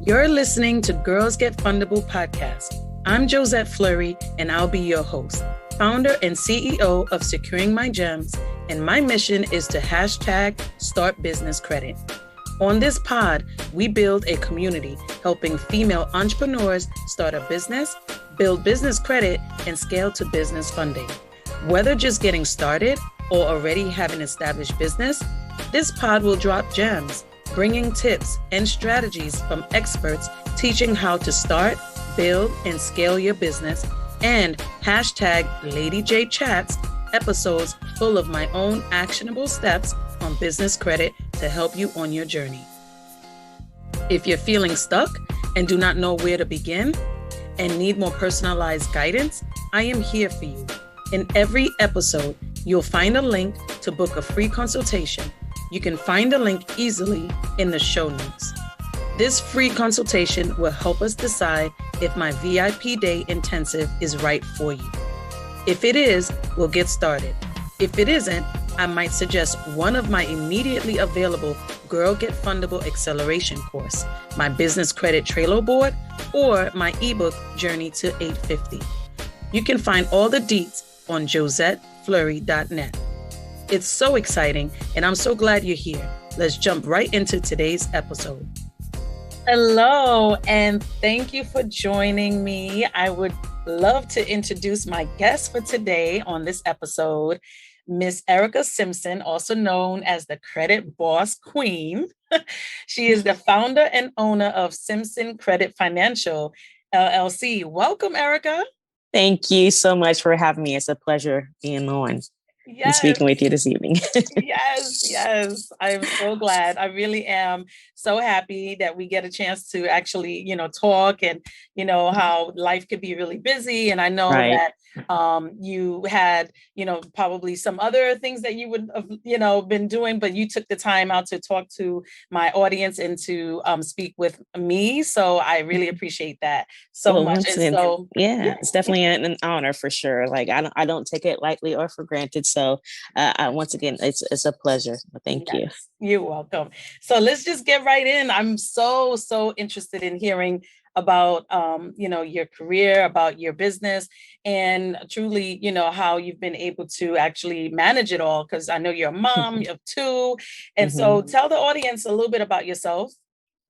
You're listening to Girls Get Fundable podcast. I'm Josette Fleury, and I'll be your host, founder and CEO of Securing My Gems, and my mission is to hashtag start business credit. On this pod, we build a community helping female entrepreneurs start a business, build business credit, and scale to business funding. Whether just getting started or already have an established business, this pod will drop gems, bringing tips and strategies from experts teaching how to start, build, and scale your business, and hashtag Lady J Chats, episodes full of my own actionable steps on business credit to help you on your journey. If you're feeling stuck and do not know where to begin and need more personalized guidance, I am here for you. In every episode, you'll find a link to book a free consultation. You can find the link easily in the show notes. This free consultation will help us decide if my VIP Day Intensive is right for you. If it is, we'll get started. If it isn't, I might suggest one of my immediately available Girl Get Fundable Acceleration course, my business credit Trello board, or my ebook Journey to 850. You can find all the deets on josettefleury.net. It's so exciting, and I'm so glad you're here. Let's jump right into today's episode. Hello, and thank you for joining me. I would love to introduce my guest for today on this episode, Miss Erica Simpson, also known as the Credit Boss Queen. She is the founder and owner of Simpson Credit Financial, LLC. Welcome, Erica. Thank you so much for having me. It's a pleasure being on and speaking with you this evening. Yes. I'm so glad. I really am so happy that we get a chance to actually, talk and, how life could be really busy. And I know that you had, probably some other things that you would have, been doing, but you took the time out to talk to my audience and to speak with me. So I really appreciate that so much. And so, it's definitely an honor for sure. Like I don't take it lightly or for granted. So once again, it's a pleasure. Thank you. You're welcome. So let's just get right in. I'm so interested in hearing about, your career, about your business, and truly, how you've been able to actually manage it all. Because I know you're a mom of two. And so tell the audience a little bit about yourself.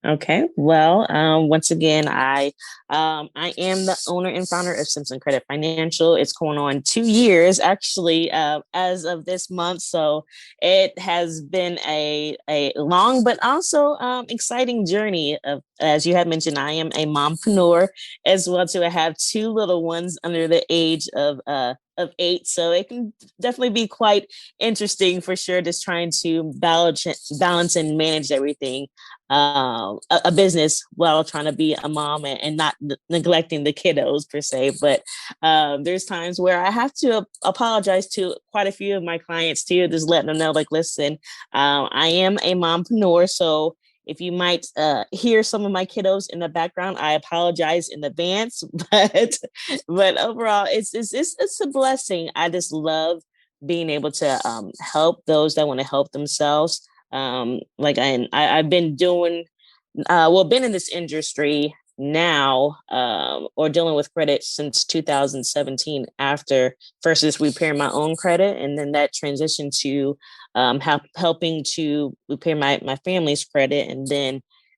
Okay. Well, once again, I am the owner and founder of Simpson Credit Financial. It's going on 2 years, actually, as of this month. So it has been a long but also exciting journey. As you had mentioned, I am a mompreneur as well too. I have 2 little ones under the age of 8. So it can definitely be quite interesting for sure, just trying to balance and manage everything. A business while trying to be a mom and not neglecting the kiddos per se. But there's times where I have to apologize to quite a few of my clients too, just letting them know, like, listen, I am a mompreneur. So if you might hear some of my kiddos in the background, I apologize in advance. But overall, it's a blessing. I just love being able to help those that want to help themselves. I've been doing, been in this industry now, or dealing with credit since 2017, after first just repairing my own credit. And then that transitioned to, helping to repair my family's credit.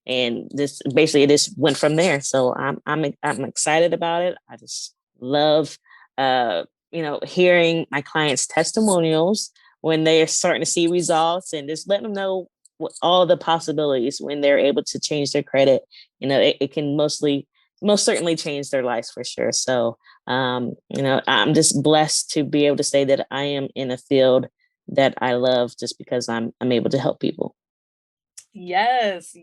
And this basically this went from there. So I'm excited about it. I just love, hearing my clients' testimonials when they're starting to see results, and just let them know all the possibilities when they're able to change their credit. It can most certainly change their lives for sure. So, I'm just blessed to be able to say that I am in a field that I love just because I'm able to help people. Yes,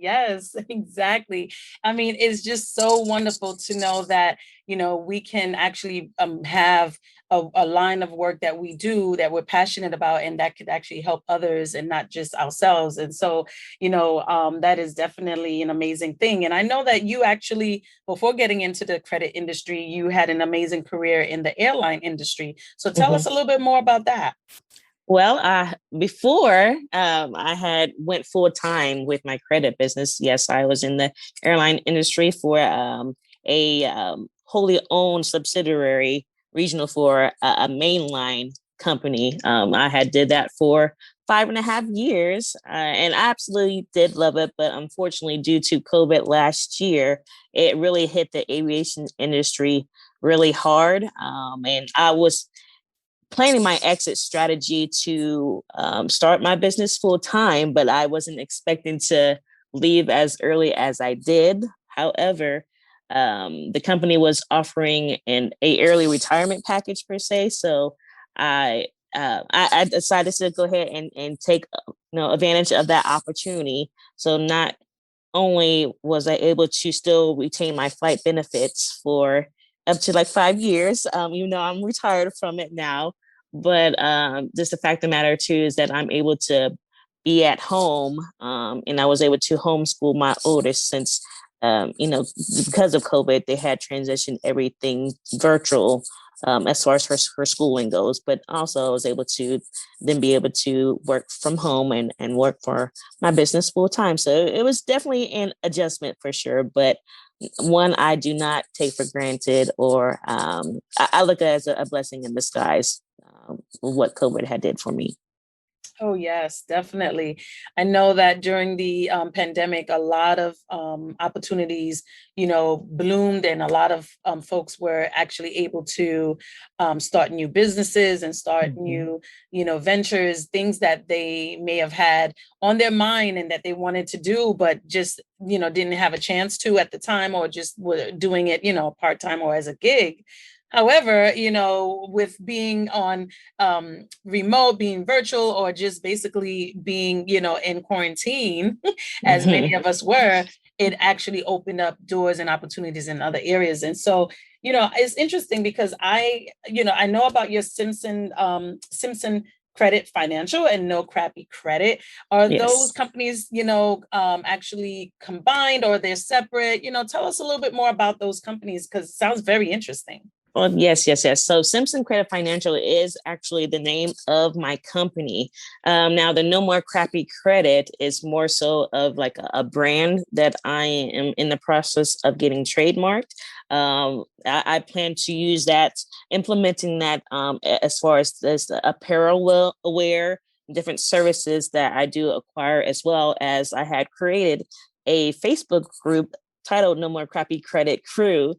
exactly. I mean, it's just so wonderful to know that, we can actually have a line of work that we do that we're passionate about, and that could actually help others and not just ourselves. And so, that is definitely an amazing thing. And I know that you actually, before getting into the credit industry, you had an amazing career in the airline industry. So tell us a little bit more about that. Well, before I had went full time with my credit business. Yes, I was in the airline industry for a wholly owned subsidiary regional for a mainline company. I had did that for 5.5 years, and I absolutely did love it. But unfortunately, due to COVID last year, it really hit the aviation industry really hard, and I was planning my exit strategy to start my business full time, but I wasn't expecting to leave as early as I did. However, the company was offering a early retirement package per se, so I decided to go ahead and take advantage of that opportunity. So not only was I able to still retain my flight benefits for up to like 5 years, even though I'm retired from it now. But just the fact of the matter too is that I'm able to be at home, and I was able to homeschool my oldest since, because of COVID, they had transitioned everything virtual, as far as her schooling goes. But also, I was able to then be able to work from home and work for my business full time. So it was definitely an adjustment for sure, but one I do not take for granted, or I look at it as a blessing in disguise, what COVID had did for me. Oh, yes, definitely. I know that during the pandemic, a lot of opportunities, bloomed, and a lot of folks were actually able to start new businesses and start Mhm. new, ventures, things that they may have had on their mind and that they wanted to do, but just, didn't have a chance to at the time, or just were doing it, part time or as a gig. However, with being on remote, being virtual, or just basically being, in quarantine, as many of us were, it actually opened up doors and opportunities in other areas. And so, it's interesting because I know about your Simpson Credit Financial and No Crappy Credit. Are those Yes. companies, actually combined, or they're separate? Tell us a little bit more about those companies, because it sounds very interesting. Well, yes, yes, yes. So Simpson Credit Financial is actually the name of my company. Now, the No More Crappy Credit is more so of like a brand that I am in the process of getting trademarked. I plan to use that, implementing that, as far as this apparel aware, different services that I do acquire, as well as I had created a Facebook group titled No More Crappy Credit Crew,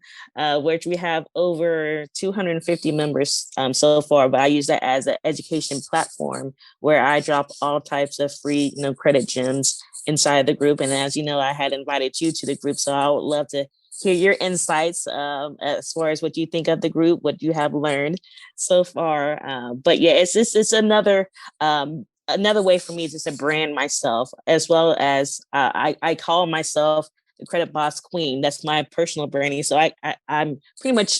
which we have over 250 members, so far. But I use that as an education platform where I drop all types of free, credit gems inside the group. And as you know, I had invited you to the group, so I would love to hear your insights, as far as what you think of the group, what you have learned so far. But yeah, it's another way for me just to brand myself, as well as I call myself the Credit Boss Queen. That's my personal branding. So I'm pretty much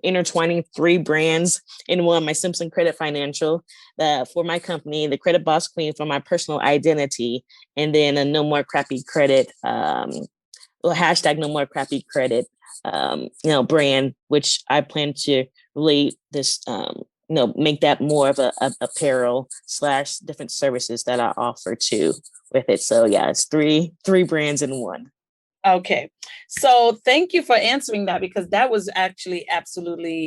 intertwining three brands in one: my Simpson Credit Financial, for my company, the Credit Boss Queen for my personal identity, and then a No More Crappy Credit, well, hashtag No More Crappy Credit, brand, which I plan to really this make that more of a apparel slash different services that I offer too with it. So yeah, it's three brands in one. Okay. So thank you for answering that, because that was actually absolutely,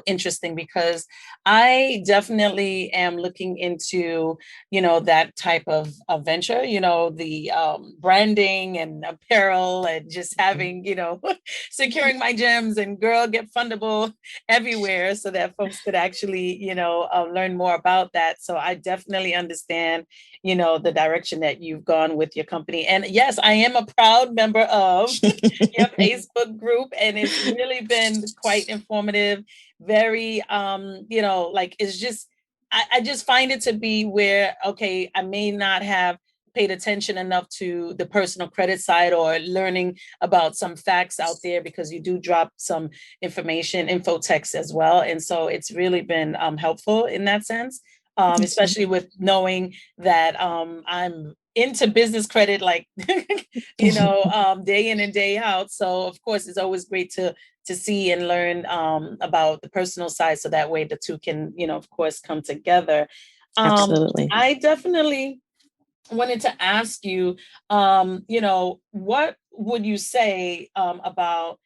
interesting, because I definitely am looking into, that type of venture, the branding and apparel, and just having, securing my gems and girl get fundable everywhere, so that folks could actually, learn more about that. So I definitely understand, the direction that you've gone with your company. And yes, I am a proud member of your Facebook group, and it's really been quite informative, very like, it's just, I just find it to be where, okay, I may not have paid attention enough to the personal credit side, or learning about some facts out there, because you do drop some info text as well. And so it's really been helpful in that sense, especially with knowing that I'm into business credit, like, day in and day out. So of course, it's always great to see and learn about the personal side, so that way the two can, of course, come together. Absolutely. I definitely wanted to ask you, what would you say about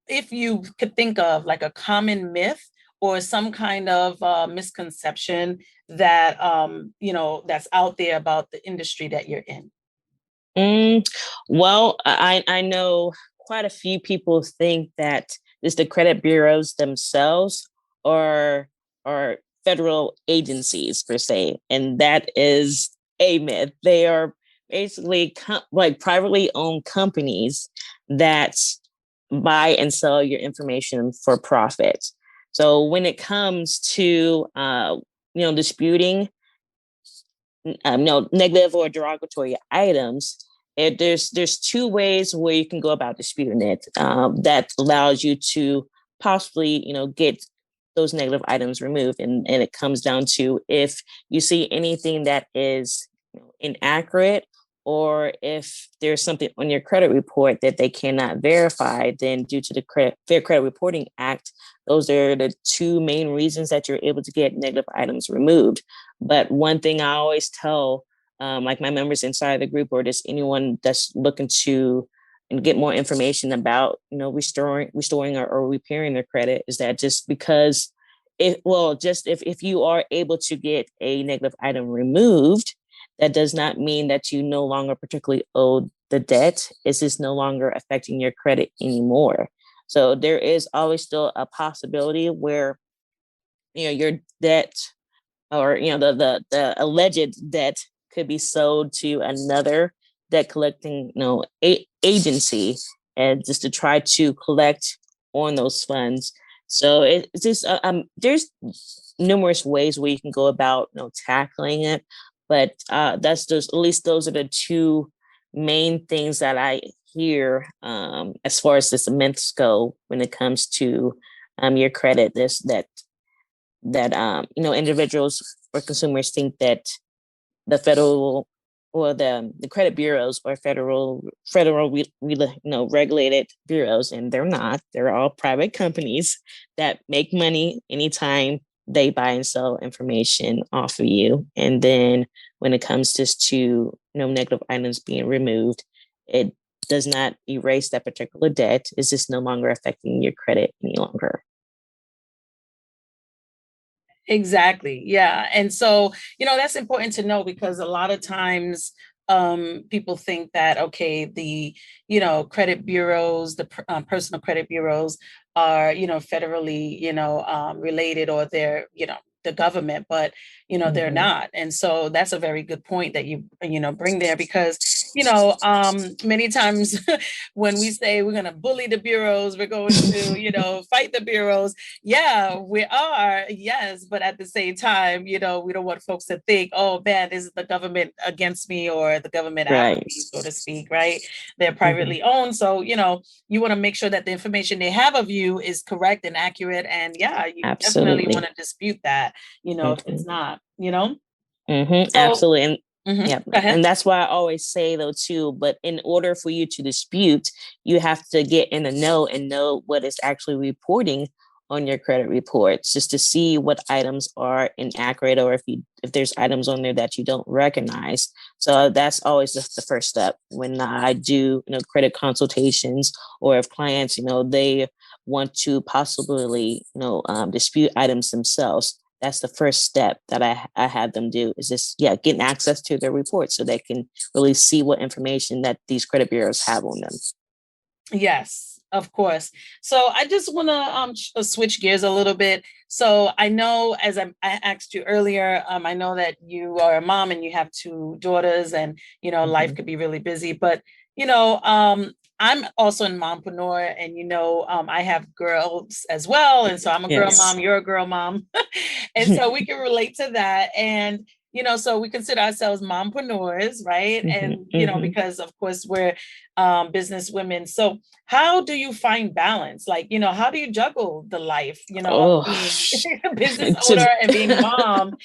if you could think of like a common myth or some kind of misconception that that's out there about the industry that you're in? Mm, well, I know quite a few people think that it's the credit bureaus themselves or or federal agencies per se, and that is a myth. They are basically like privately owned companies that buy and sell your information for profit. So when it comes to disputing no negative or derogatory items, there's two ways where you can go about disputing it that allows you to possibly get those negative items removed, and it comes down to if you see anything that is inaccurate, or if there's something on your credit report that they cannot verify, then due to the Fair Credit Reporting Act, those are the two main reasons that you're able to get negative items removed. But one thing I always tell, like my members inside the group, or just anyone that's looking to and get more information about, restoring or repairing their credit, is that just because if you are able to get a negative item removed, that does not mean that you no longer particularly owe the debt. It's just no longer affecting your credit anymore. So there is always still a possibility where your debt, or the alleged debt, could be sold to another debt collecting agency, and just to try to collect on those funds. So it's just there's numerous ways where you can go about tackling it, but that's just, at least those are the two main things that I hear as far as this myths go when it comes to your credit. This that individuals or consumers think that the federal or the credit bureaus or federal regulated bureaus, and they're not. They're all private companies that make money anytime they buy and sell information off of you. And then when it comes just to negative items being removed, it does not erase that particular debt. It's just no longer affecting your credit any longer. Exactly. Yeah. And so, that's important to know because a lot of times people think that, okay, the, credit bureaus, the personal credit bureaus are, federally, related, or they're, the government, but, they're not. And so that's a very good point that you bring there because, many times when we say we're going to bully the bureaus, we're going to, fight the bureaus. Yeah, we are. Yes. But at the same time, we don't want folks to think, oh, man, this is the government against me or the government after Right. me, so to speak. Right. They're privately owned. So, you want to make sure that the information they have of you is correct and accurate. And yeah, you definitely want to dispute that, if it's not, So, absolutely. And yeah, go ahead. and that's why I always say though too, but in order for you to dispute, you have to get in the know and know what is actually reporting on your credit reports, just to see what items are inaccurate, or if there's items on there that you don't recognize. So that's always the first step when I do credit consultations, or if clients they want to possibly dispute items themselves. That's the first step that I had them do, is just getting access to their reports so they can really see what information that these credit bureaus have on them. Yes, of course. So I just want to switch gears a little bit. So I know, as I asked you earlier, I know that you are a mom and you have two daughters, and life could be really busy. But I'm also a mompreneur, and I have girls as well, and so I'm a girl mom. You're a girl mom, and so we can relate to that. And so we consider ourselves mompreneurs, right? And because of course we're business women. So how do you find balance? Like, how do you juggle the life, of being a business owner and being a mom?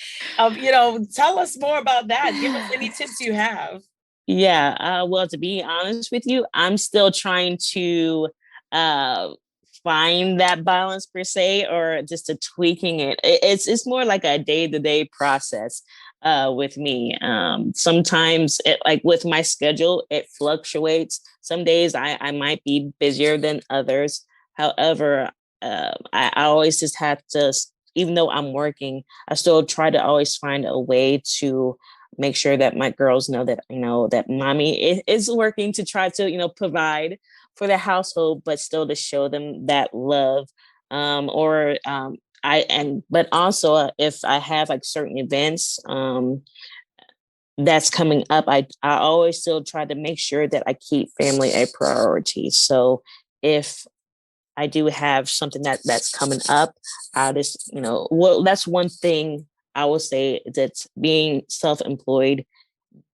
Tell us more about that. Give us any tips you have. Yeah. Well, to be honest with you, I'm still trying to find that balance per se, or just a tweaking it. It's more like a day-to-day process with me. Sometimes like with my schedule, it fluctuates. Some days I might be busier than others. However, I always just have to, even though I'm working, I still try to always find a way to make sure that my girls know that, that mommy is working to try to, provide for the household, but still to show them that love. Or but also if I have like certain events, that's coming up, I always still try to make sure that I keep family a priority. So if I do have something that's coming up, I just, well, that's one thing I will say, that being self-employed,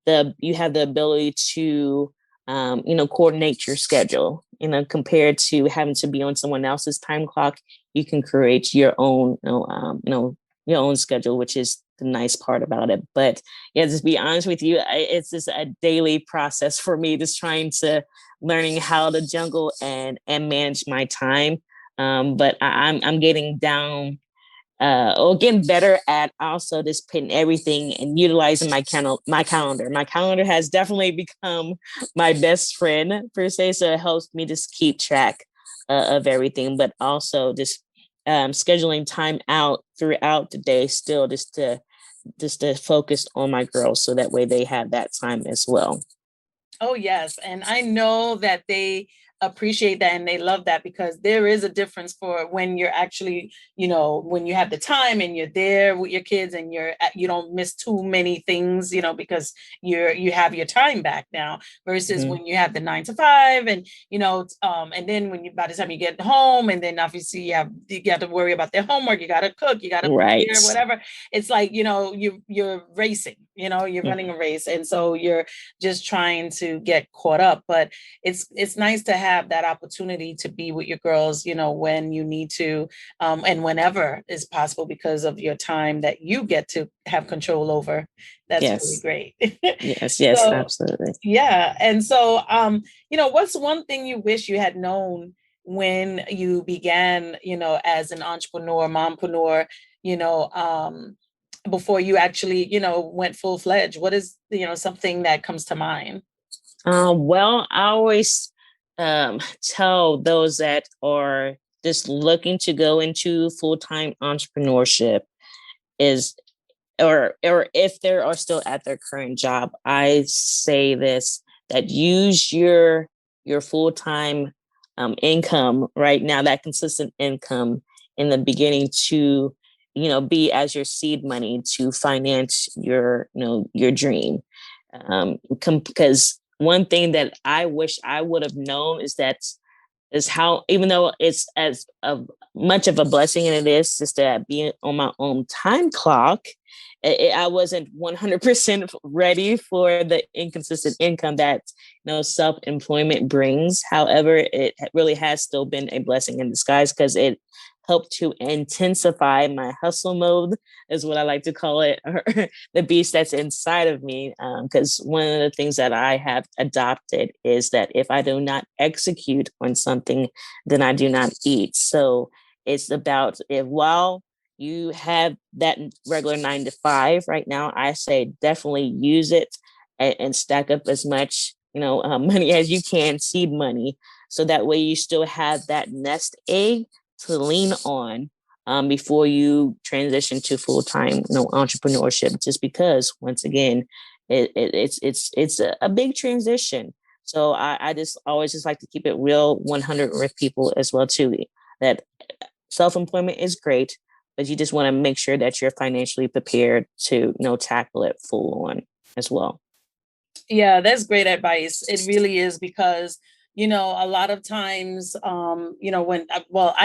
you have the ability to coordinate your schedule, compared to having to be on someone else's time clock. You can create your own your own schedule, which is the nice part about it. But yeah, just be honest with you, it's just a daily process for me, just trying to learning how to jungle and manage my time. But I'm getting down, or getting better at also just putting everything and utilizing my calendar. My calendar has definitely become my best friend per se, so it helps me just keep track of everything, but also just scheduling time out throughout the day, still just to focus on my girls, so that way they have that time as well. Oh, yes. And I know that they appreciate that and they love that, because there is a difference for when you're actually, when you have the time and you're there with your kids and you don't miss too many things, because you have your time back now, versus Mhm. when you have the 9 to 5, and, and then by the time you get home, and then obviously you got to worry about their homework, you got to cook, you got to Right. prepare, whatever. It's like, you're racing, you're running a race. And so you're just trying to get caught up. But it's nice to have that opportunity to be with your girls, when you need to, and whenever is possible, because of your time that you get to have control over. That's really Yes. great. Yes, So absolutely. yeah. And so, what's one thing you wish you had known when you began, as an entrepreneur, mompreneur, you know, um, before you actually, went full fledged? What is, something that comes to mind? Well, I always tell those that are just looking to go into full-time entrepreneurship, is or if they are still at their current job, I say this, that use your full-time income right now, that consistent income in the beginning, to be as your seed money to finance your dream. Because one thing that I wish I would have known is how, even though it's as much of a blessing, and it is just that being on my own time clock, I wasn't 100% ready for the inconsistent income that self-employment brings. However, it really has still been a blessing in disguise, because it helped to intensify my hustle mode, is what I like to call it, or the beast that's inside of me. Because one of the things that I have adopted is that if I do not execute on something, then I do not eat. So it's about, if while you have that regular 9 to 5 right now, I say definitely use it, and stack up as much money as you can, seed money, so that way you still have that nest egg to lean on, before you transition to full-time entrepreneurship. Just because, once again, it's a big transition. So I just always just like to keep it real 100 with people as well too, that self-employment is great, but you just want to make sure that you're financially prepared to tackle it full on as well. Yeah, that's great advice. It really is, because, a lot of times, I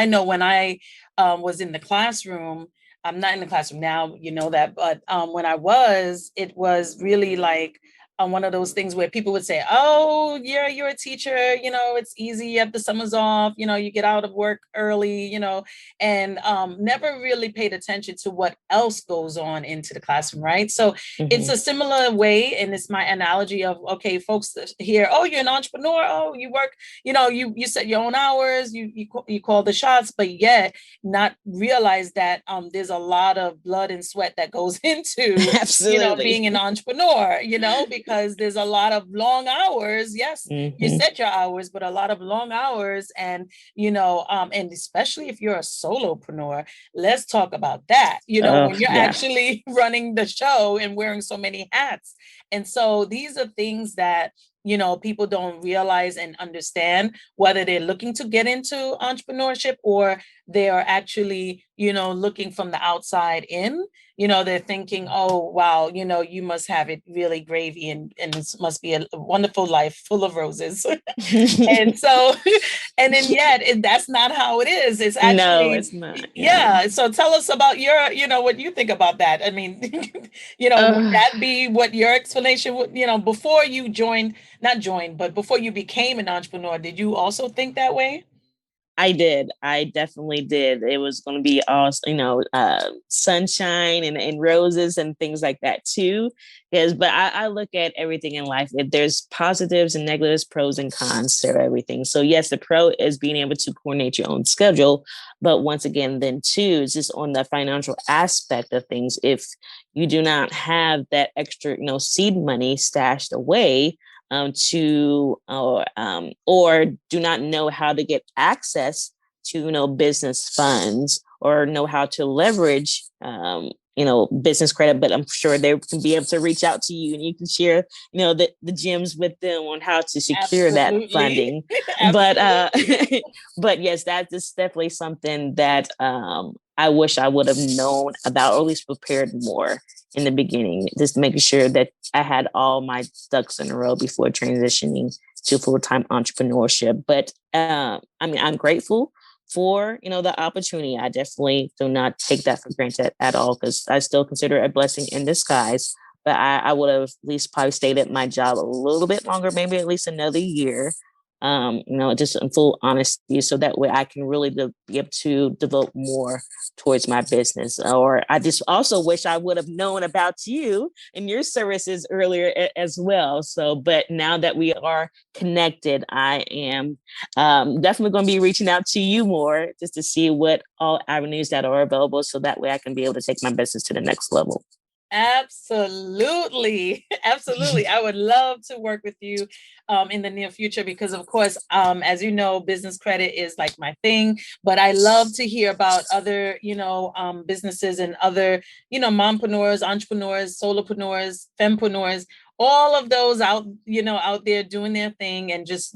know when I was in the classroom, I'm not in the classroom now, that, but when I was, it was really like, one of those things where people would say, oh, yeah, you're a teacher, it's easy, you have the summers off, you get out of work early, and never really paid attention to what else goes on into the classroom, right? So it's a similar way, and it's my analogy of, okay, folks here, oh, you're an entrepreneur, oh, you work, you set your own hours, you call the shots, but yet not realize that there's a lot of blood and sweat that goes into being an entrepreneur, because there's a lot of long hours. Yes, you set your hours, but a lot of long hours, and and especially if you're a solopreneur, let's talk about that. When you're actually running the show and wearing so many hats. And so these are things that people don't realize and understand, whether they're looking to get into entrepreneurship or they are actually, looking from the outside in. They're thinking, oh, wow, you must have it really gravy and it must be a wonderful life full of roses. And so, and then yet that's not how it is. It's actually, no, it's not. Yeah. So tell us about your, what you think about that. I mean, would that be what your explanation would, before you but before you became an entrepreneur, did you also think that way? I did. I definitely did. It was going to be all, sunshine and roses and things like that too. But I look at everything in life. There's positives and negatives, pros and cons to everything. So yes, the pro is being able to coordinate your own schedule. But once again, then too, is just on the financial aspect of things. If you do not have that extra, seed money stashed away, or do not know how to get access to business funds or know how to leverage business credit, but I'm sure they can be able to reach out to you and you can share the gems with them on how to secure Absolutely. that funding. But yes, that is definitely something that I wish I would have known about, or at least prepared more in the beginning, just making sure that I had all my ducks in a row before transitioning to full-time entrepreneurship. But I'm grateful for the opportunity. I definitely do not take that for granted at all, because I still consider it a blessing in disguise. But I would have at least probably stayed at my job a little bit longer, maybe at least another year. Just in full honesty, so that way I can really be able to devote more towards my business. Or I just also wish I would have known about you and your services earlier as well. So, but now that we are connected, I am definitely going to be reaching out to you more just to see what all avenues that are available, so that way I can be able to take my business to the next level. Absolutely. Absolutely. I would love to work with you in the near future because, of course, as you know, business credit is like my thing, but I love to hear about other, businesses and other, mompreneurs, entrepreneurs, solopreneurs, fempreneurs, all of those out there doing their thing and just,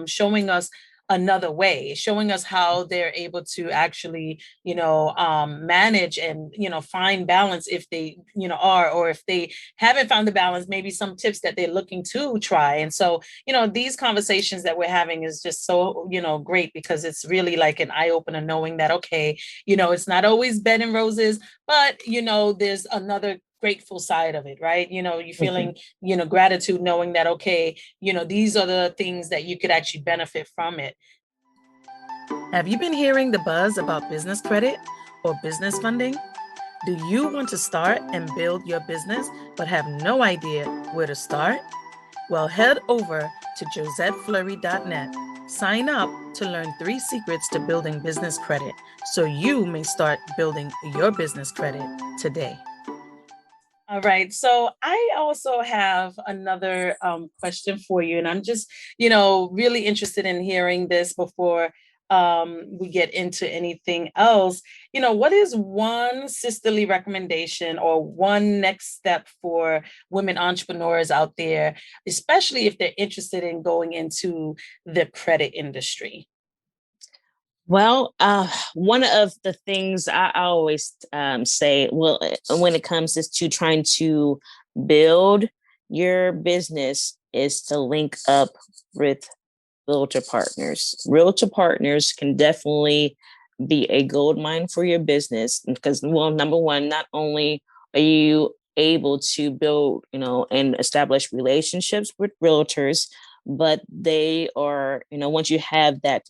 showing us another way, showing us how they're able to actually, manage and, find balance if they, are, or if they haven't found the balance, maybe some tips that they're looking to try. And so, these conversations that we're having is just so, great, because it's really like an eye opener knowing that, okay, it's not always bed and roses, but, there's another grateful side of it, right? You're feeling, gratitude, knowing that, okay, these are the things that you could actually benefit from it. Have you been hearing the buzz about business credit or business funding? Do you want to start and build your business, but have no idea where to start? Well, head over to josettefleury.net. Sign up to learn 3 secrets to building business credit so you may start building your business credit today. All right. So I also have another question for you, and I'm just, really interested in hearing this before we get into anything else. What is one sisterly recommendation or one next step for women entrepreneurs out there, especially if they're interested in going into the credit industry? Well, one of the things I always say, well, when it comes to trying to build your business, is to link up with realtor partners. Realtor partners can definitely be a gold mine for your business because, well, number one, not only are you able to build, and establish relationships with realtors, but they are, once you have that,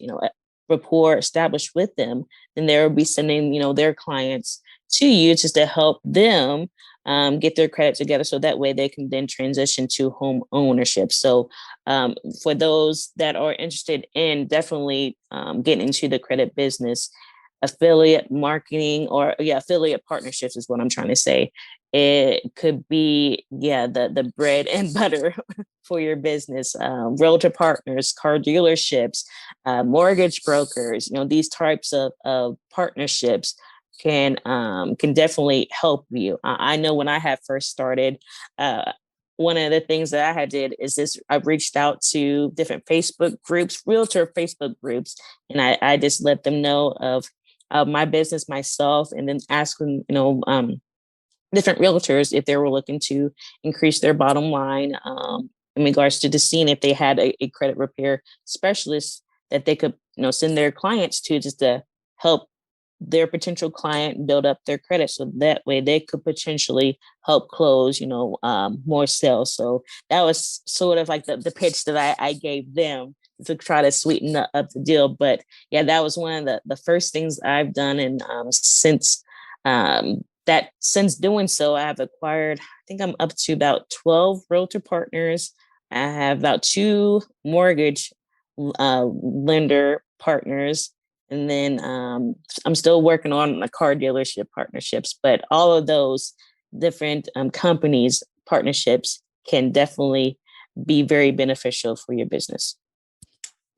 rapport established with them, then they will be sending, their clients to you just to help them get their credit together, so that way they can then transition to home ownership. So for those that are interested in definitely getting into the credit business, affiliate marketing, or affiliate partnerships is what I'm trying to say. It could be, the bread and butter for your business. Realtor partners, car dealerships, mortgage brokers, these types of partnerships can definitely help you. I know when I had first started, one of the things that I had did is this: I reached out to different Facebook groups, realtor Facebook groups, and I just let them know of my business, myself, and then ask them, different realtors if they were looking to increase their bottom line in regards to seeing if they had a credit repair specialist that they could, send their clients to, just to help their potential client build up their credit, so that way they could potentially help close, more sales. So that was sort of like the pitch that I gave them to try to sweeten up the deal. But yeah, that was one of the first things I've done. And since doing so, I have acquired, I think I'm up to about 12 realtor partners. I have about 2 mortgage lender partners. And then I'm still working on the car dealership partnerships, but all of those different companies, partnerships can definitely be very beneficial for your business.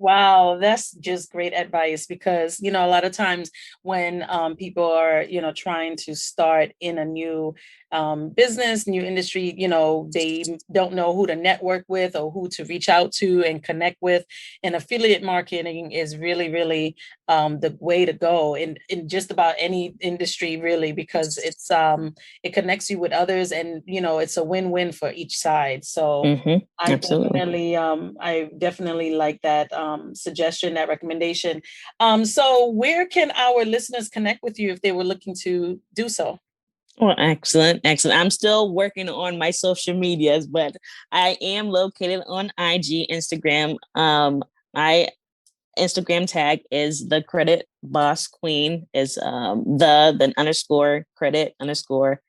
Wow, that's just great advice, because, a lot of times when people are, trying to start in a new business, new industry, they don't know who to network with or who to reach out to and connect with. And affiliate marketing is really, really the way to go in just about any industry, really, because it connects you with others, and, it's a win-win for each side. So Absolutely. I definitely like that suggestion, that recommendation. So where can our listeners connect with you if they were looking to do so? Well, excellent. I'm still working on my social medias, but I am located on IG, Instagram. My Instagram tag is the credit boss queen, is the underscore credit underscore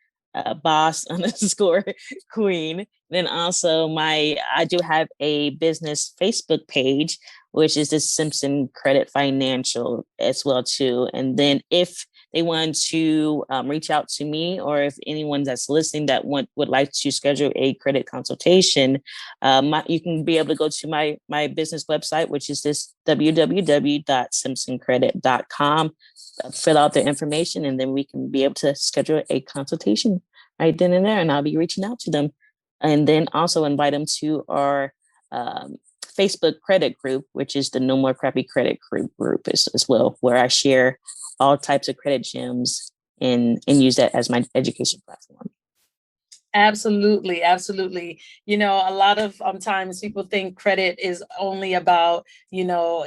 boss underscore queen. Then also I do have a business Facebook page, which is the Simpson Credit Financial as well too. And then if they want to reach out to me, or if anyone that's listening that would like to schedule a credit consultation, you can be able to go to my business website, which is this www.simpsoncredit.com, fill out their information, and then we can be able to schedule a consultation right then and there, and I'll be reaching out to them. And then also invite them to our Facebook credit group, which is the No More Crappy Credit group as well, where I share all types of credit gems and use that as my education platform. Absolutely. Absolutely. A lot of times people think credit is only about,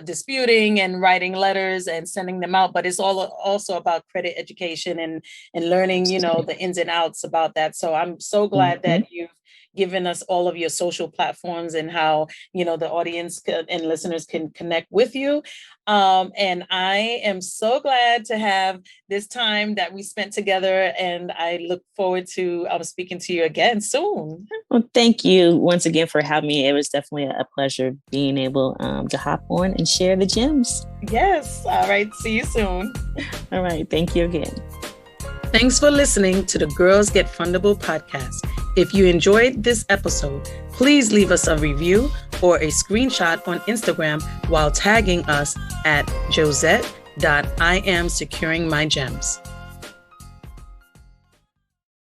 disputing and writing letters and sending them out, but it's also about credit education and learning, the ins and outs about that. So I'm so glad that you've given us all of your social platforms and how, the audience and listeners can connect with you. And I am so glad to have this time that we spent together, and I look forward to speaking to you again soon. Well, thank you once again for having me. It was definitely a pleasure being able to hop on and share the gems. Yes. All right. See you soon. All right. Thank you again. Thanks for listening to the Girls Get Fundable podcast. If you enjoyed this episode, please leave us a review or a screenshot on Instagram while tagging us at Josette.IamSecuringMyGems.